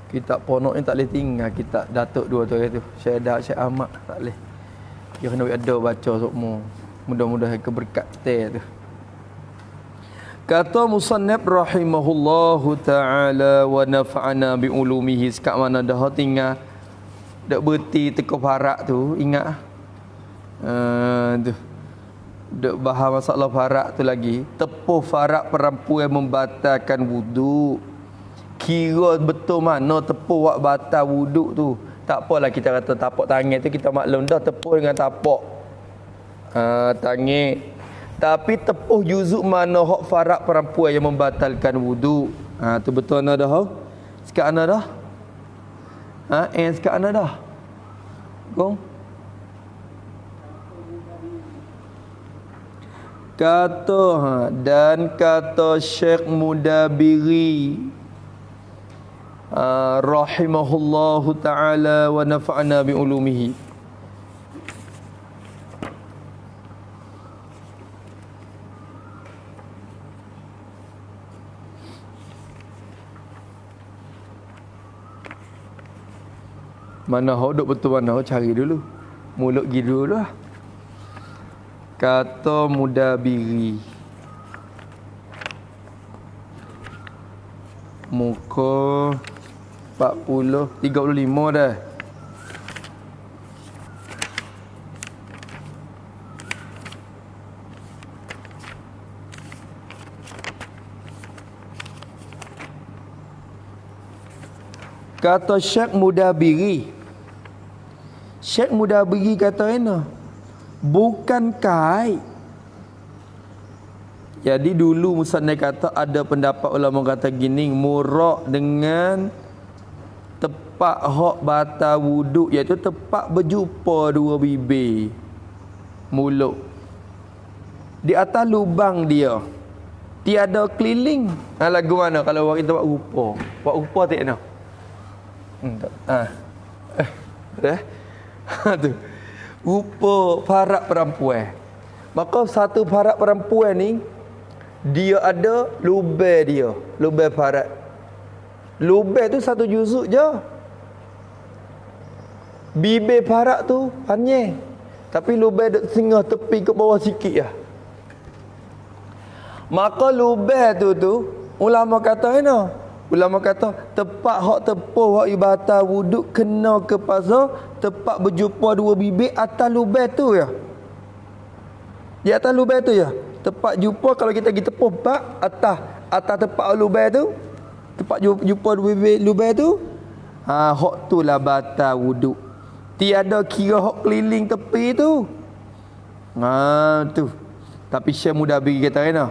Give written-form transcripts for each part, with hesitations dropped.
Kitab ponok ni tak boleh tinggal. Kitab Datuk dua tu tu. Syekh Dah, Syekh Ahmad tak boleh. Dia kena ada baca semua. Mudah-mudahan keberkat tu. Kata musannaf rahimahullahu ta'ala wa nafa'ana bi ulumihi. Sekat mana dah tinggal dak berti teko farak tu, ingat tu. Dak bahas masalah farak tu lagi. Tepuh farak perempuan membatalkan wuduk. Kira betul mana tepuh wak batal wuduk tu. Tak apalah kita kata tapak tangan tu kita maklum dah tepuh dengan tapak tangan. Tapi tepuh juzuk mana hak farak perempuan yang membatalkan wuduk. Tu betul ana dah. Sekarang ana dah. Sekarang ana dah. Gong. Kata dan kata Syekh Mudabiri rahimahullahu ta'ala wa nafa'na bi ulumihi. Mana hodok betul mana cari dulu. Mulut pergi dulu lah. Kata Mudabiri. Muka 35 dah. Kata Syekh Mudabiri. Syekh Mudabiri kata என்ன? Bukan kait. Jadi dulu musannaf kata ada pendapat ulama kata gini, murak dengan tepat hak batal wuduk, iaitu tepat berjumpa dua bibir mulut di atas lubang dia. Tiada keliling. Lagu mana kalau orang kita buat rupa? Buat rupa tak nak? Tu. Rupa farak perempuan. Maka satu farak perempuan ni dia ada lubang dia, lubang farak. Lubang tu satu juzuk je. Bibir farak tu panjang. Tapi lubang duk singgah tepi ke bawah sikit lah. Maka lubang tu ulama kata ulama kata tepat hak tepuh hak ibadah wuduk kena kepada tepat berjumpa dua bibir atas lubang tu ya. Di atas lubang tu ya. Tepat jumpa kalau kita pergi tepuh bak atas tepat lubang tu. Tepat jumpa dua bibir lubang tu. Hak tu lah batal wuduk. Tiada kira hak keliling tepi tu. Tu. Tapi Syekh Mudabiri kata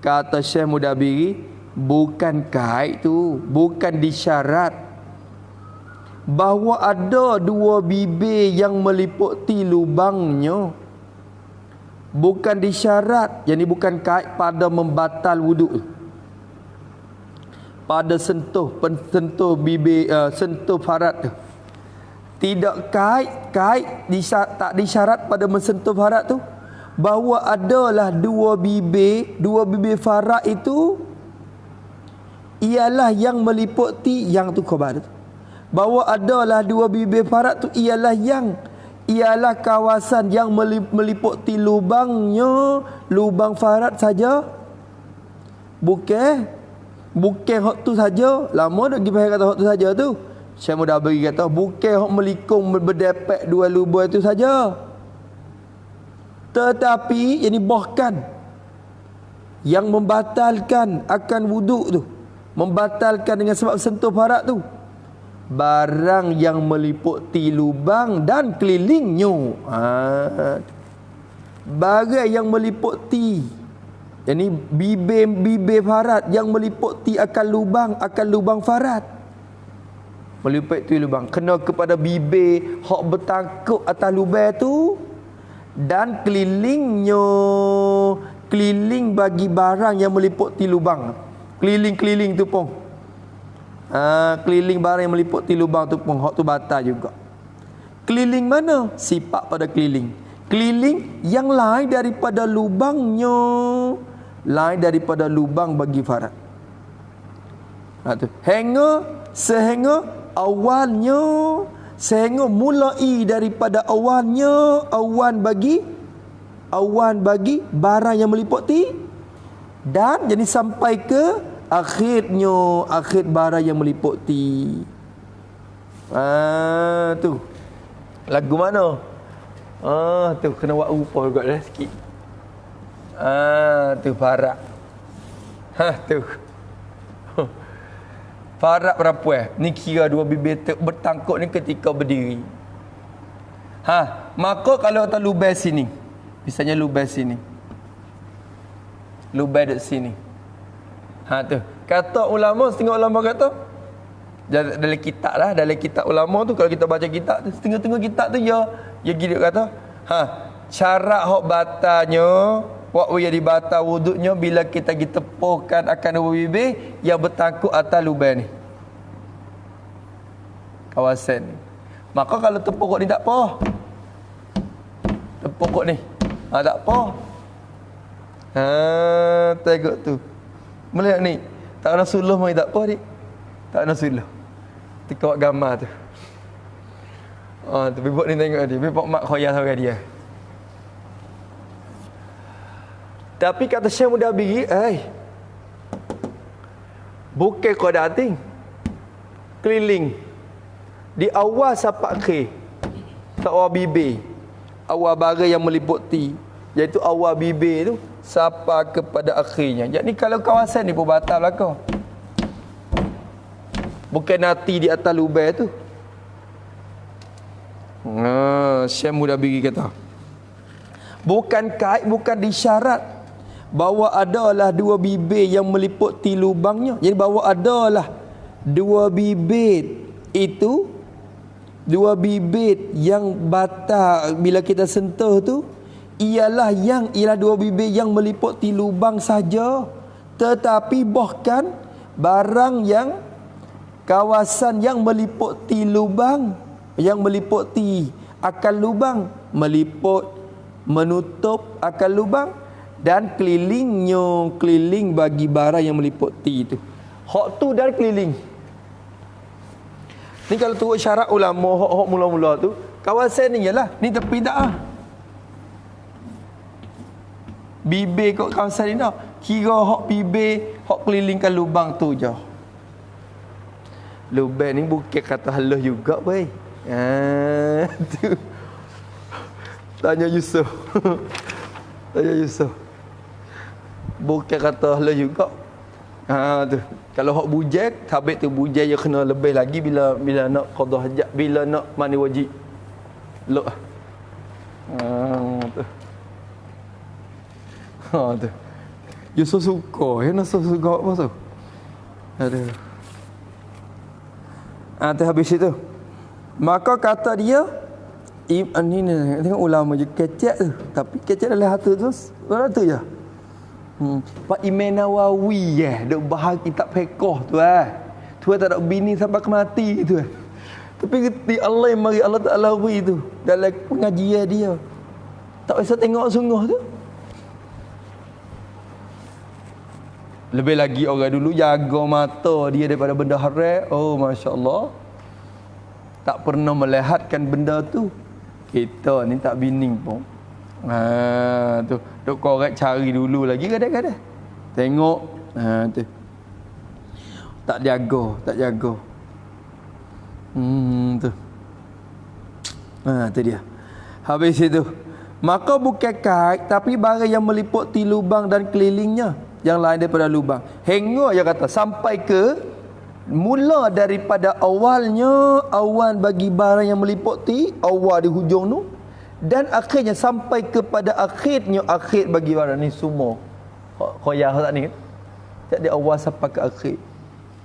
kata Syekh Mudabiri, bukan kait tu, bukan disyarat bahawa ada dua bibir yang meliputi lubangnya. Bukan disyarat, jadi bukan kait pada membatal wuduk. Pada sentuh bibir, sentuh farat tu. Tidak kait tak disyarat pada mensentuh farat tu, bahawa adalah dua bibir farat itu ialah yang meliputi yang tu khabar tu. Bahawa adalah dua bibir farat tu ialah kawasan yang meliputi lubangnya, lubang farat saja. Bukan hak tu saja. Lama dah pergi faham kata hak tu saja tu. Syekh Mudabiri kata bukan hak melikung berdapat dua lubang itu saja. Tetapi ini bahkan yang membatalkan akan wuduk tu, membatalkan dengan sebab sentuh farat tu, barang yang meliputi lubang dan kelilingnya. Barang yang meliputi, ini bibir farat yang meliputi akan lubang farat. Meliputi lubang kena kepada bibir hak bertangkup atas lubang tu, dan kelilingnya, keliling bagi barang yang meliputi lubang. Keliling tu pun. Keliling barang yang meliputi lubang tu pun hak tu batal juga. Keliling mana? Sifat pada keliling. Keliling yang lain daripada lubangnya, lain daripada lubang bagi farat. Tu. Sehingga awalnya, sehingga mulai daripada awalnya awan bagi barang yang meliputi, dan jadi sampai ke akhir barang yang meliputi. Tu lagu mana? Tu kena buat rupa juga dah sikit. Tu farak. Tu. Farak perempuan ni kira dua bibir bertangkuk ni ketika berdiri. Maka kalau tak lubai sini, misalnya lubai sini, lubai dekat sini. Tu. Kata ulama, setengah ulama kata dalam kitab lah, dalam kitab ulama tu, kalau kita baca kitab tu, setengah-tengah kitab tu ya gini kata, syarat hok batanya, wak ya di batal wuduknya bila kita tepuhkan akan dua bibir yang bertangkuk atas lubang ni, kawasan ni. Maka kalau tepuk ni tak apa, tepuk ni tak apa. Tengok tu, melihat ni tak kena suluh mai tak apa dik, tak kena suluh. Tengok gambar tu. Tu bibuk ni tengok dia, bibuk mak khoyah sama dia. Tapi kata Syekh Mudabiri, bukan kau dating keliling di awal sampai akhir, tak awal bibir, awal barang yang meliputi, iaitu awal bibir tu sampai kepada akhirnya. Jadi kalau kawasan ni pun batal belaka. Bukan nanti di atas lubang tu. Syekh Mudabiri kata, bukan kait, bukan disyarat bahawa adalah dua bibir yang meliputi lubangnya. Jadi bahawa adalah dua bibir itu, dua bibir yang batal bila kita sentuh tu ialah dua bibir yang meliputi lubang saja. Tetapi bahkan barang yang kawasan yang meliputi lubang, yang meliputi akal lubang, menutup akal lubang, dan keliling bagi barang yang meliputi itu. Hak tu dari keliling. Ni kalau turut syarat ulama hak mula-mula tu, kawasan ni ialah ni tepi tak bibir kat kawasan ni dah. Kira hak bibir, hak kelilingkan lubang tu je. Lubang ni bukan kata halus juga boy. Tu. Tanya Yusuf. Tanya Yusuf. Bukan kata halus juga. Tu. Kalau hak bujang, sabit tu bujang dia kena lebih lagi bila nak qada hajat, bila nak mandi wajib. Lok. Tu. Tu. Yusuf suka, Yusuf suka apa tu? Aduh. Tu habis itu. Maka kata dia, ni tengok ulama je kecek tu, tapi kecek dalam hati tu, orang tu je. Pak Imam Nawawi duk bahas kitab fiqh tu tu tak ada bini sampai ke mati tu. Tapi di Allah yang mari Allah Taala wi tu dalam pengajian dia. Tak bisa tengok sungguh tu. Lebih lagi orang dulu jaga mata dia daripada benda haram. Oh masya-Allah. Tak pernah melihatkan benda tu. Kita ni tak bining pun. Tu duk korek cari dulu lagi kadang-kadang. Tengok tu. Tak jaga. Tu. Tu dia. Habis itu, maka bukan kait tapi barang yang meliputi lubang dan kelilingnya yang lain daripada lubang. Hingga dia kata sampai ke mula daripada awalnya awan bagi barang yang meliputi awal di hujung tu, dan akhirnya sampai kepada akhirnya akhir bagi barang ni semua. Khoyah tak ni kan? Tak ada awal sampai ke akhir.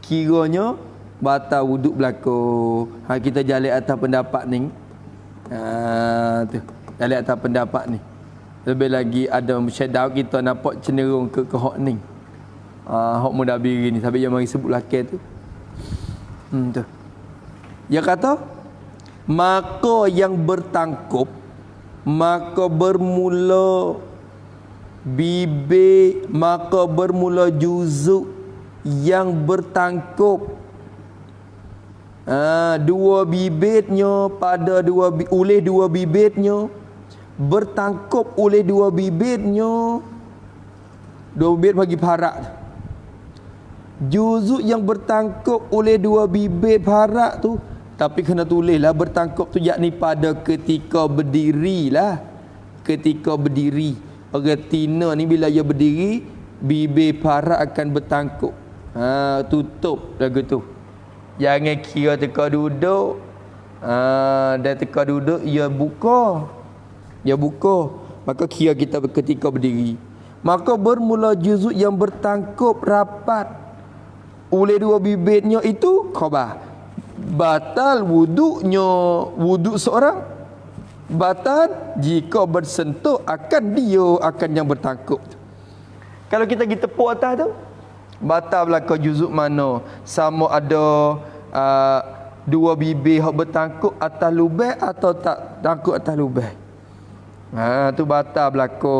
Kiranya batal wuduk berlaku. Kita jalan atas pendapat ni. Tu. Jalan atas pendapat ni. Lebih lagi ada syadah kita nampak cenderung ke hak ni. Hak Mudabiri ni sampai dia mari sebut lakar tu. Tu. Dia kata maka yang bertangkup, maka bermula bibir, maka bermula juzuk yang bertangkup dua bibitnya pada oleh dua bibitnya, bertangkup oleh dua bibitnya. Dua bibit bagi parak. Juzuk yang bertangkup oleh dua bibit parak tu, tapi kena tulislah bertangkup tu yakni pada ketika berdiri lah. Ketika berdiri. Orang tina ni bila dia berdiri, bibir parak akan bertangkup. Tutup lagu tu. Jangan kira teka duduk. Dan teka duduk ia buka. Dia buka. Maka kira kita ketika berdiri. Maka bermula juzuk yang bertangkup rapat oleh dua bibirnya itu khabar. Batal wuduknya, wuduk seorang batal jika bersentuh akan yang bertangkup. Kalau kita pergi tepuk atas tu, batal belaka juzuk mana? Sama ada dua bibir hak bertangkup atas lubang atau tak tangkup atas lubang. Tu batal berlaku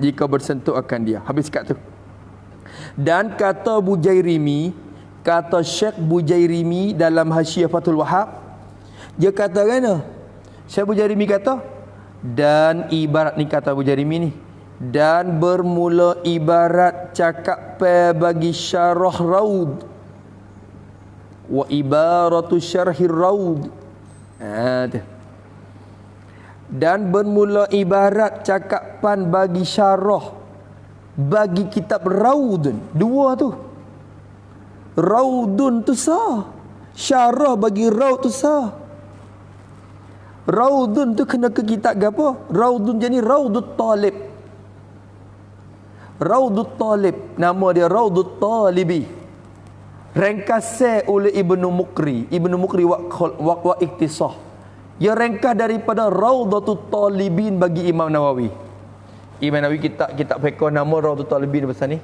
jika bersentuh akan dia. Habis kat tu. Dan kata Bujairimi, kata Syekh Bujairimi dalam Hasyiah Fathul Wahhab, dia kata kan? Syekh Bujairimi kata, dan ibarat ni kata Bujairimi ni, dan bermula ibarat cakap bagi syarah raud wa ibaratu syarhir raud. Tu. Dan bermula ibarat cakapan bagi syarah bagi kitab Raudun. Dua tu. Raudun tu sah. Syarah bagi Raud tu sah. Raudun tu kena ke kitab apa? Raudun jadi Raudut Talib. Raudut Talib. Nama dia Raudut Talibi. Ringkasnya oleh Ibnu Mukri. Ibnu Mukri wa iktisah. Ia ringkas daripada Raudatul Talibin bagi Imam Nawawi. Imam Nawawi kitab fiqh nama Raudatul Talibin besar ni.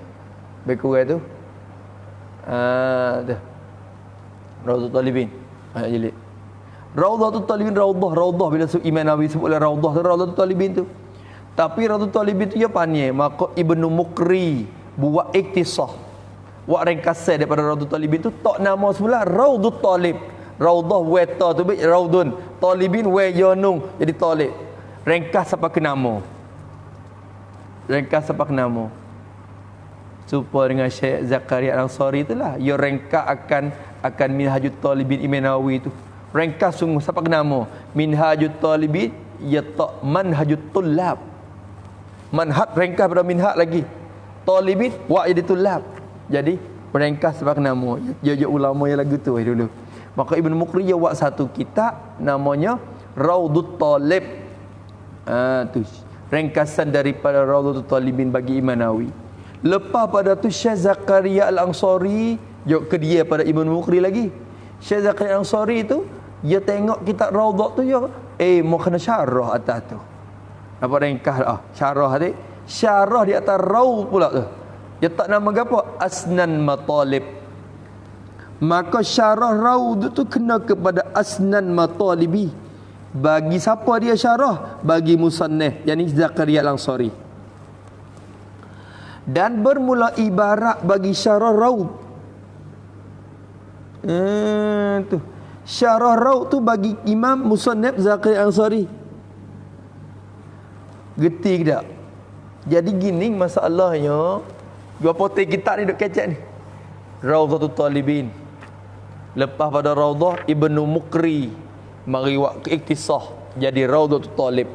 Beku tu. Tu. Raudatul Talibin. Ayat jilid. Raudatul Talibin raudah bila Imam Nawawi sebut raudah tu Raudatul Talibin tu. Tapi Raudatul Talibin tu dia panjang, maka Ibnu Mukri buat iktisah. Buat ringkasan daripada Raudatul Talibin tu tak nama semula Raudatul Talib. Raudah weta tu baik Raudun. Talibin wa yanung jadi talib. Ringkas sampai ke nama. Ringkas sampai ke nama. Supaya dengan Syekh Zakaria Al-Ansari itulah. Ia ringkas akan Minhajut Talibin Imam Nawawi tu. Ringkas sungguh sampai ke nama. Minhajut Talibin ya tak manhajut tullab. Manhaj ringkas pada minhaj lagi. Talibin wa jadi tullab. Jadi ringkas sampai ke nama. Ya ulama yang lagu tu dulu. Maka Ibnu Mukri dia buat satu kitab namanya Raudut Talib. Tu ringkasan daripada Raudatul Talibin bagi Imam Nawawi. Lepas pada tu Syekh Zakaria Al-Ansari jauh ke dia pada Ibnu Mukri lagi. Syekh Zakaria Al-Ansari tu dia tengok kitab Raudat tu dia mau kena syarah atas tu. Apa ringkas syarah tadi? Syarah di atas Raud pula tu. Dia tak nama apa? Asnan Matalib. Maka syarah Raud tu kena kepada Asnan Matalibi. Bagi siapa dia syarah? Bagi musannif, yakni Zakaria Al-Ansari. Dan bermula ibarat bagi syarah Raud. Tu. Syarah Raud tu bagi Imam Musannif Zakaria Al-Ansari. Geti ke tak? Jadi gini masalahnya. Dua potek kitab ni duk kecek ni. Raudatul Talibin. Lepas pada Raudah Ibnu Mukri mari buat iktisah jadi Raudatul Talib.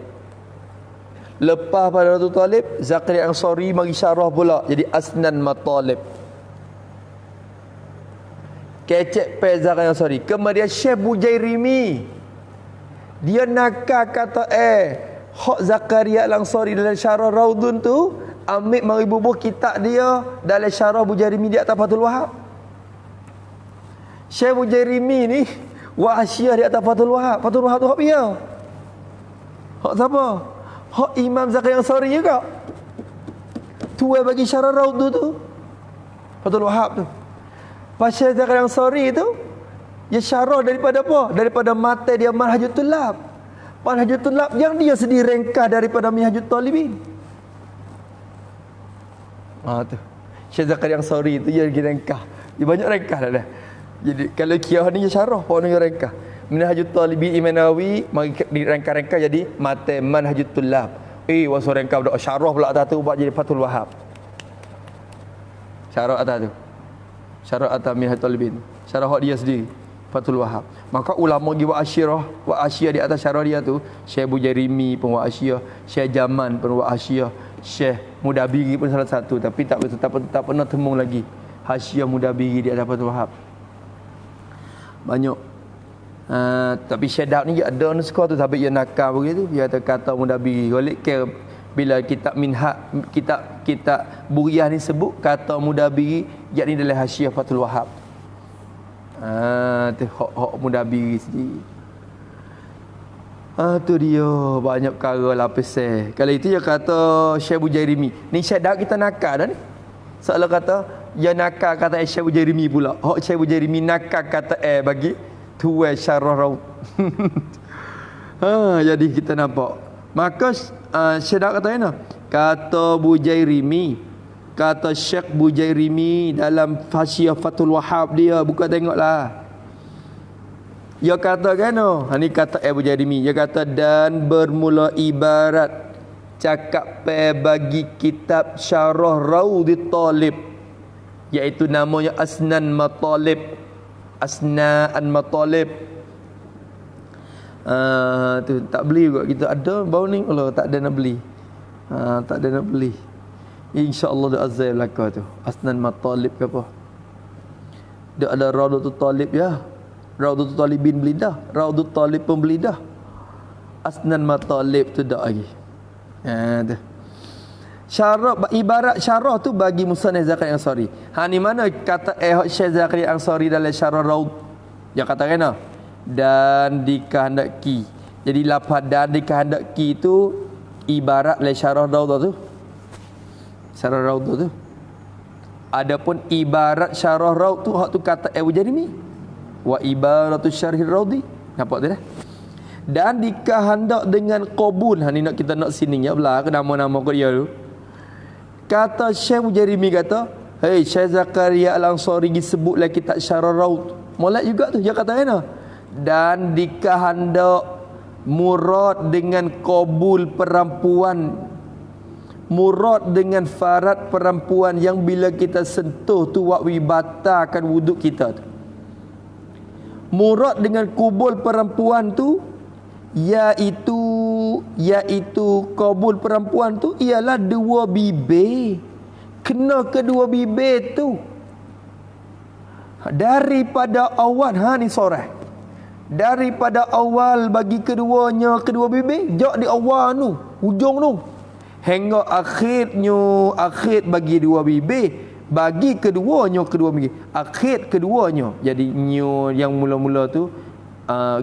Lepas pada Raudatul Talib Zakaria Ansari mari syarah pula jadi Asnan Matalib. Kecek pe Zakaria Ansari. Kemudian Syekh Bujairimi dia nakal kata hak Zakaria Al-Ansari dalam syarah Raudun tu ambil mari bubuh kitab dia dalam syarah Bujairimi di atas Fathul Wahhab. Syekh Bujairimi ni wa Hasyiah di atas Fathul Wahhab. Fathul Wahhab tu hak dia. Hak siapa? Hak Imam Zakaria Ansari juga. Tu bagi syarah Raud tu. Fathul Wahhab tu. Pas Syekh Zakaria Ansari tu dia syarah daripada apa? Daripada mata dia Manhajut Tullab. Manhajut Tullab yang dia sendiri ringkas daripada Minhajut Talibin. Tu. Syekh Zakaria Ansari tu dia lagi rengkah. Dia banyak rengkah dah. Jadi kalau kiyah ni dia syarah pun dia rengkah. Minhajut Talibin Imam Nawawi mari direngkah-rengkah jadi matan Manhajut Tullab. Wasal rengkah dak syarah pula atas tu buat jadi Fathul Wahhab. Syarah atas tu. Syarah atas Minhajut Talibin. Syarah hak dia sendiri. Fathul Wahhab. Maka ulama gi buat asyirah di atas syarah dia tu, Syekh Bujairimi pun buat asyirah, Syekh Jaman pun buat asyirah, Syekh Mudabiri pun salah satu, tapi tak pernah temu lagi hasyiah Mudabiri di atas Fathul Wahhab. Banyak. Tapi Syekh Daud ni ada nuskah tu tapi dia nakal begitu, dia kata Mudabiri. Golek ke bila kitab Minhaj, kitab Buriyah ni sebut kata Mudabiri yakni dalam hasyiah Fathul Wahhab. Tu hak Mudabiri sendiri. Tu dia banyak perkara lapis. Kalau itu dia kata Syekh Bujairimi. Ni Syekh Daud kita nakal dah ni. Seolah kata dia nakal kata Syekh Bujairimi pula. Hak Syekh Bujairimi nakal kata bagi tuai syarah raud. Jadi kita nampak. Maka Syekh Daud kata mana? Kata Bujairimi, kata Syekh Bujairimi dalam Hasyiah Fathul Wahhab dia, bukan tengoklah. Dia kata kan, ni kata Bujairimi, dia kata dan bermula ibarat cakap bagi kitab Syarah Raudhit Talib, iaitu namanya Asnan Matalib. Asnaan Matalib. Tu tak beli juga kita ada bau ni kalau tak ada nak beli. Tak ada nak beli. InsyaAllah dia azal belakang tu. Asnan Matalib ke apa. Dia ada Raudhatul Talib ya. Raudhatul Talibin beli dah. Raudhatul Talib pun beli dah. Asnan Matalib tu dah lagi. Tu. Syarah, ibarat syarah tu bagi Musannaf Zakaria Ansari. Ni mana kata Syekh Zakaria Ansari dalam syarah Raud. Dia kata kena. Dan dikehendaki. Jadi lafaz dan dikehendaki tu ibarat le syarah Raud tu. Syarah Raud tu. Adapun ibarat syarah Raud tu hak tu kata Bujairimi. Wa ibaratu syarhi Raudi. Nampak tu dah. Dan dikehendak dengan qabul. Ni nak kita nak sini ya belah ke nama-nama kau dia tu. Kata Syekh Bujairimi kata, "Hei Syekh Zakaria Al-Ansari disebutlah kitab Syarah Raud." Molek juga tu dia kata mana? Dan dikehendak murad dengan qabul perempuan, murad dengan farat perempuan yang bila kita sentuh tu wakwi batalkan wuduk kita tu. Murad dengan kubul perempuan tu iaitu qabul perempuan tu ialah dua bibir. Kena kedua bibir tu daripada awal ni sorang. Daripada awal bagi kedua bibir, jak di awal tu, hujung tu, hingga akhir bagi dua bibir, bagi kedua bibir, akhir keduanya. Jadi nyo yang mula-mula tu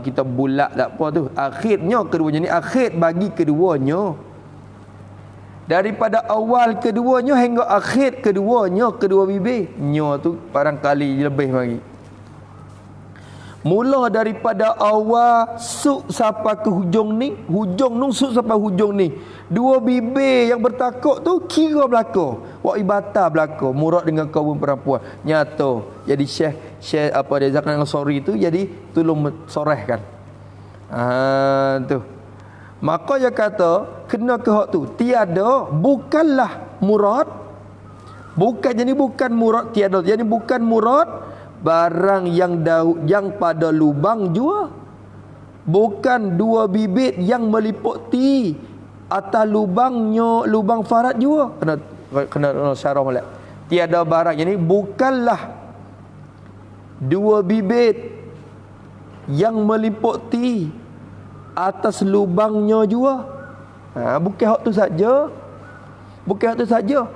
kita bulat tak apa tu, akhirnya keduanya ni akhir bagi keduanya. Daripada awal keduanya hingga akhir keduanya kedua bibir, nyo tu barangkali lebih lagi. Mula daripada awal suk sampai ke hujung ni, hujung nu suk sampai hujung ni. Dua bibir yang bertakuk tu kira belaka. Wa ibata belaka, murad dengan kaum perempuan. Nyata. Jadi Syekh apa dia Zakaria Ansari tu jadi tolong sorehkan. Tu. Maka dia kata kena ke hak tu. Tiada bukanlah murad. Bukan jadi bukan murad tiada. Jadi bukan murad barang yang pada lubang jua, bukan dua bibit yang meliputi atas lubang farat jua. Kena syarah molek. Tiada barang ini bukanlah dua bibit yang meliputi atas lubangnya jua. Bukan hak tu saja. Bukan hak tu saja.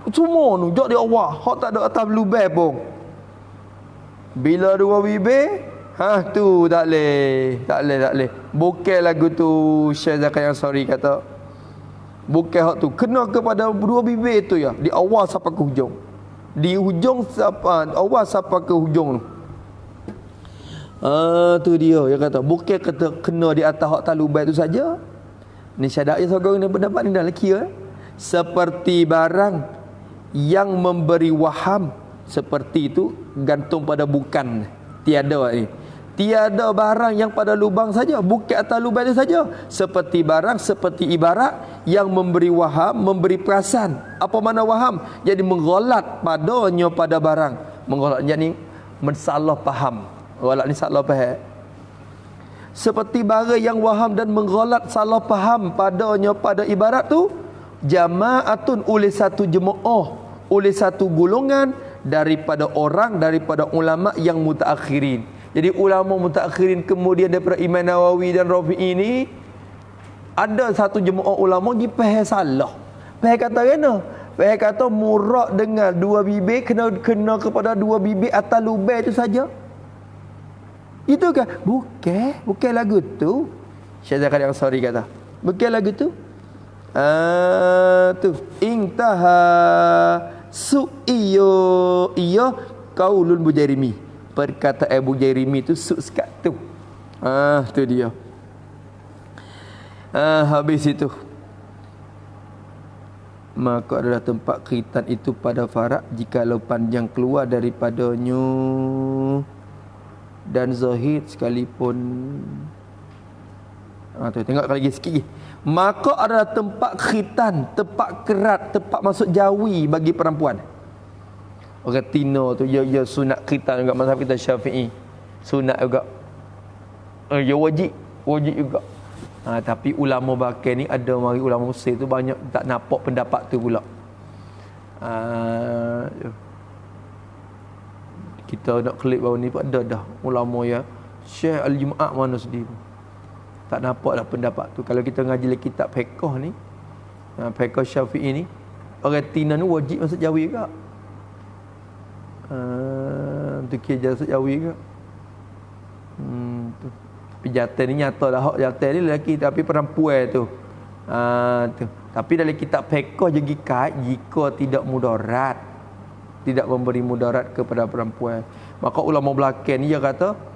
Semua nu jak di awal, hak tak ada atas lubang pun. Bila dua bibir, tu tak leh. Bukan lagu tu Syekh Zakaria Ansari kata. Bukan hak tu. Kena kepada dua bibir tu ya, di awal sampai ke hujung. Di hujung sampai awal sampai ke hujung tu. Tu dia kata. Bukan kata kena di atas hak talubai tu saja. Ni syadak yang sogong ni pendapat ni dah kira. Seperti barang yang memberi waham seperti itu gantung pada bukan. Tiada ni. Tiada barang yang pada lubang saja, bukan atas lubang itu saja. Seperti barang, seperti ibarat yang memberi waham, memberi perasan. Apa makna waham? Jadi menggolat padanya pada barang. Menggolat jadi mensalah faham. Golat ni salah faham. Seperti barang yang waham dan menggolat salah faham padanya pada ibarat tu, jama'atun oleh satu jemaah, oleh satu golongan daripada orang, daripada ulama yang mutaakhirin. Jadi ulama mutaakhirin kemudian daripada Imam Nawawi dan Rafi'i ini, ada satu jemaah ulama dia faham salah. Faham kata kena? Faham kata murak dengan dua bibir kena kepada dua bibir atas lubang itu saja. Itu kan? Bukan lagu tu. Syekh Zakaria Ansari kata. Bukan lagu tu. Tu intaha su'iyo iya qaulul Bujairimi. Perkataan Abu Jairimi tu sekat tu. Tu dia. Habis itu. Maka adalah tempat khitan itu pada farak jikalau panjang keluar daripadanya dan zahid sekalipun. Tu tengok lagi sikit lagi. Maka adalah tempat khitan, tempat kerat, tempat masuk jawi bagi perempuan. Orang Tino tu ya sunat khitan juga mazhab kita Syafi'i. Sunat juga. Ya wajib juga. Tapi ulama bakal ni ada mari ulama Mesir tu banyak tak nampak pendapat tu pula. Kita nak klik bawah ni pun ada dah ulama ya. Syekh Al-Jumaat mana sedih tu. Tak nampak dah pendapat tu. Kalau kita ngaji kitab fiqh ni, fiqh Syafi'i ni, orang Tina ni wajib masuk jawi juga. Tu kira masuk jawi juga. Tu. Tapi jantan ni nyata dah hak jantan ni lelaki tapi perempuan tu. Tu. Tapi dalam kitab fiqh je kait jika tidak mudarat, tidak memberi mudarat kepada perempuan. Maka ulama belakang ni dia kata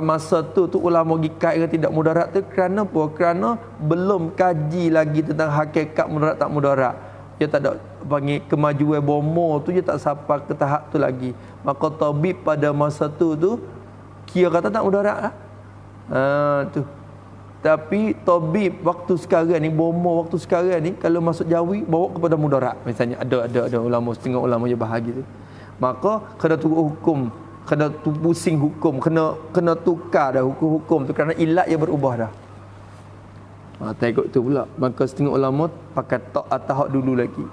masa tu ulama gikat yang tidak mudarat tu kerana apa? Kerana belum kaji lagi tentang hakikat mudarat tak mudarat. Dia tak ada panggil kemajuan bomo tu, dia tak sampai ke tahap tu lagi. Maka tabib pada masa tu kira kata tak mudarat lah. Tu. Tapi tabib waktu sekarang ni, bomo waktu sekarang ni kalau masuk jawi bawa kepada mudarat. Misalnya ada ulama, setengah ulama je bahagia tu. Maka kena turut hukum, kena pusing hukum, kena tukar dah hukum-hukum tu kerana ilat yang berubah dah. Tengok tu pula. Maka setengah ulama pakai tok atas hak dulu lagi.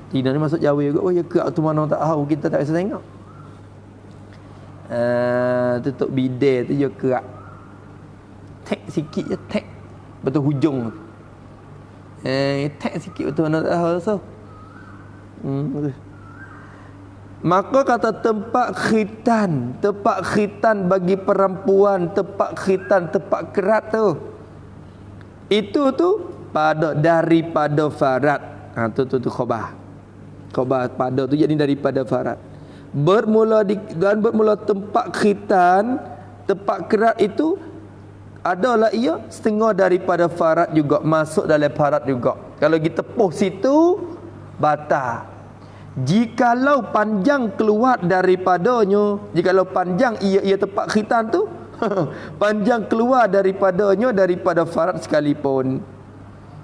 Tina ni masuk Jawa juga. Oh ya ke tu mana tak tahu, kita tak bisa tengok. Tutup bidai tu je kerak. Tek sikit je tek. Betul hujung. Tek sikit betul mana tak tahu so. Maka kata tempat khitan bagi perempuan, tempat khitan, tempat kerat tu. Itu tu daripada farat. Tu khabar. Khabar pada tu jadi daripada farat. Bermula tempat khitan, tempat kerat itu adalah ia setengah daripada farat juga, masuk dalam farat juga. Kalau kita tepuh situ batal. Jikalau panjang keluar daripadanya, jikalau panjang ia tempat khitan tu panjang keluar daripadanya daripada farat sekalipun.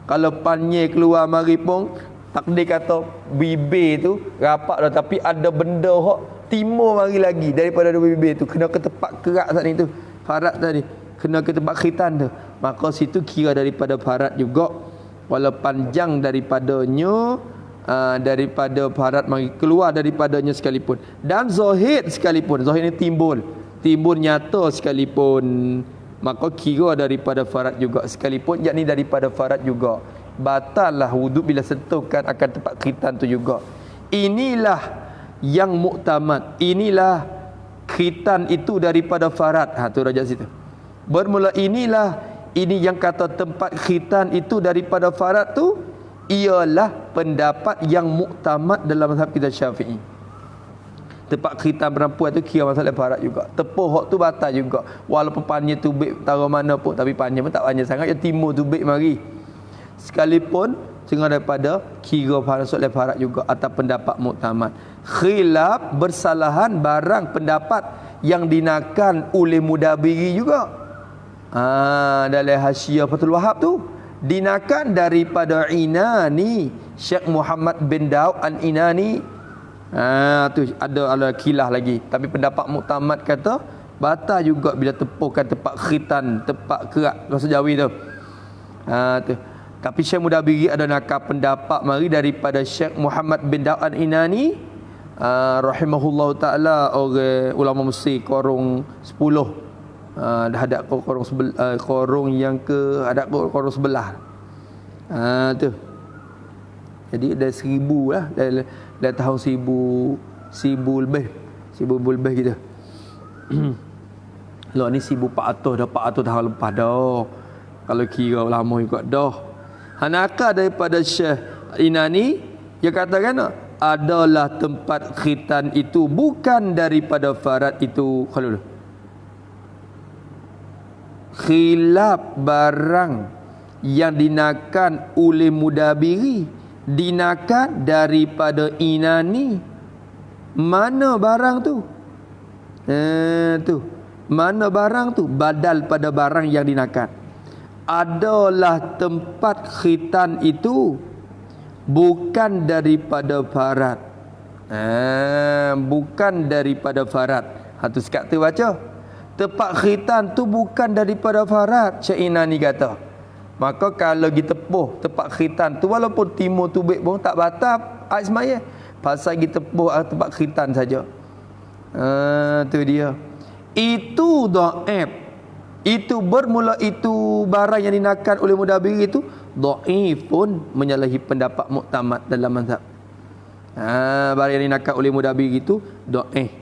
Kalau panjang keluar mari pun takdir kata bibir tu rapat dah, tapi ada benda hok timur mari lagi daripada bibir tu, kena ke tempat kerak tadi tu, farat tadi kena ke tempat khitan tu, maka situ kira daripada farat juga, walau panjang daripadanya daripada farat mari keluar daripadanya sekalipun, dan zahid sekalipun. Zahid ni timbul nyata sekalipun, maka kira daripada farat juga sekalipun, yakni daripada farat juga. Batallah wuduk bila sentuhkan akan tempat khitan tu juga. Inilah yang muktamad, inilah khitan itu daripada farat. Tu rajak situ. Bermula ini yang kata tempat khitan itu daripada farat tu ialah pendapat yang muktamad dalam mazhab kita Syafi'i. Tempat khitan perempuan tu kira masalah farat juga. Tepuh hak tu batal juga. Walaupun panjang tu baik taruh mana pun, tapi panjang pun tak panjang sangat, yang timur tu baik mari. Sekalipun setengah daripada kira solat farad juga atas pendapat muktamad. Khilaf bersalahan barang pendapat yang dinakan oleh Mudabiri juga. Dalam Hasyiah Fathul Wahhab tu dinakan daripada Inani, Syekh Muhammad bin Daud Al-Inani. Tu ada khilaf lagi, tapi pendapat muktamad kata batal juga bila tepukan tempat khitan, tempat kerak bahasa Jawi tu. Tu. Tapi Syekh Mudabiri ada nakal pendapat mari daripada Syekh Muhammad bin Daud Al-Inani rahimahullahu taala, orang ulama Mesir korong 10. Dah ada korong yang ke ada korong 11. Tu. Jadi dah 1000 lah, dah tahun 1000 lebih gitu. Lah ni 1400 dah, 400 tahun lepas dah. Kalau kira lama juga dah. Hanaka daripada Syekh Inani dia katakan adalah tempat khitan itu bukan daripada farad itu. Kalau khilaf barang yang dinakan oleh Mudabiri dinakan daripada Inani. Mana barang tu? Tu. Mana barang tu? Badal pada barang yang dinakan. Adalah tempat khitan itu bukan daripada farad. Bukan daripada farad. Tu sekat tu baca. Tempat khitan tu bukan daripada farad. Syekh Inani kata. Maka kalau kita tepuh tempat khitan tu walaupun timur tubik pun tak batal ais semaya. Pasal kita tepuh tempat khitan saja. Tu dia. Itu dhaif. Itu bermula itu barang yang dinakan oleh Mudabiri itu dhaif pun menyalahi pendapat muktamad dalam mazhab. Barang yang dinakan oleh Mudabiri itu dhaif.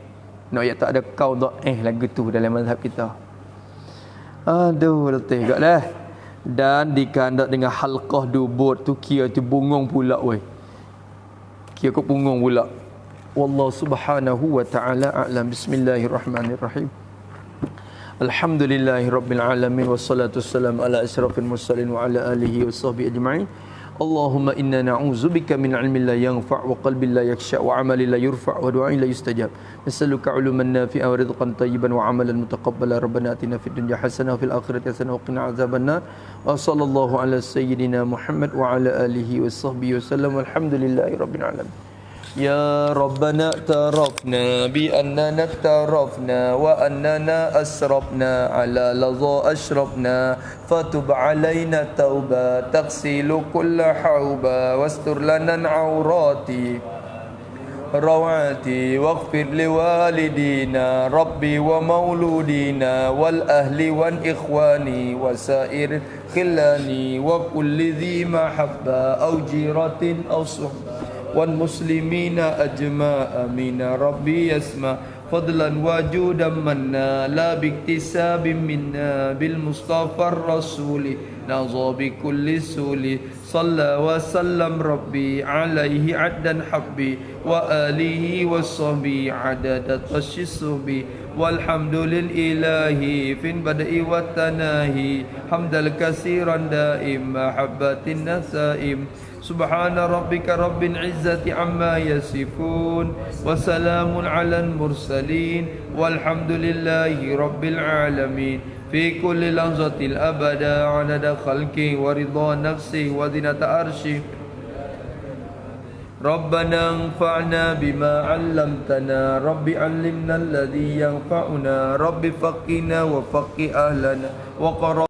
Ya tak ada kau dhaif lagu tu dalam mazhab kita. Aduh, letih gaklah. Dan dikandak dengan halqah dubur tu kira tu bungung pula weh. Kira kau bungung pula. Wallahu subhanahu wa ta'ala a'lam. Bismillahirrahmanirrahim. Alhamdulillahirabbil alamin wassalatu wassalamu ala asyrafil mursalin wa ala alihi washabbihi ajma'in. Allahumma inna na'udzubika min 'ilmin la yanfa' wa qalbin la yakhsha' wa 'amalin la yurfa' wa du'ain la yustajab. Nas'aluka 'uluman nafi'a wa rizqan tayyiban wa 'amalan mutaqabbala. Rabbana atina fid dunya hasanah wa fil akhirati hasanah wa qina 'adzabannar. Wa sallallahu ala sayyidina Muhammad wa ala alihi washabbihi wasallam. Walhamdulillahirabbil alamin. Ya Rabbana tarafna bi annana tarafna wa annana asrafna ala ladha ashrafna fatub alaina tauba taghsilu kulla hauba wastur lana aurati rawati waghfir liwalidina rabbi wa mauludina wal ahli wan ikhwani wasair khillani wa kulli dhi mahabba aw jiratin aw suhba wal muslimina ajma amina rabbi yasma fadlan wajudan manna la biktisabin minna bil mustafa rasuli naza bi kulli suli salla wa sallam rabbi alaihi addan habbi wa alihi washabi adadat tashisubi walhamdulil ilahi fin badai wa tanahi hamdal kasiran daim mahabbatin nasaim. Subhana rabbika rabbil izzati amma yasifun wa salamun alal mursalin walhamdulillahi rabbil alamin. Fi kulli lahzatil abada adada khalqi wa ridha nafsi wa zinata arshi. Rabbana anfa'na bima 'allamtana rabbi 'allimna alladhi yanfa'una rabbi faqina wa faqih ahlana wa